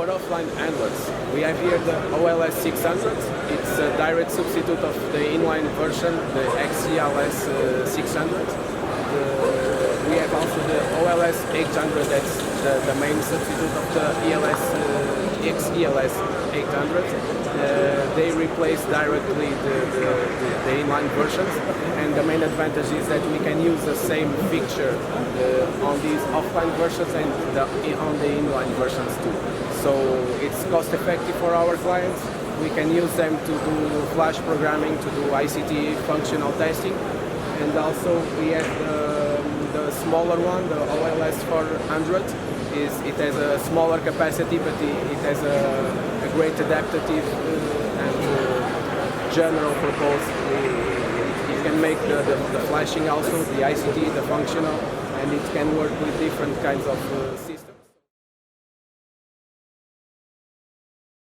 offline handlers. We have here the OLS 600. It's a direct substitute of the inline version, the XELS 600. We have also the OLS 800. That's the main substitute of the XELS 800. They replace directly the inline versions, and the main advantage is that we can use the same fixture on these offline versions and on the inline versions too. So it's cost effective for our clients. We can use them to do flash programming, to do ICT functional testing, and also we have the smaller one, the OLS 400. It has a smaller capacity, but it has a great adaptive and general purpose. It can make the flashing also, the ICT, the functional, and it can work with different kinds of systems.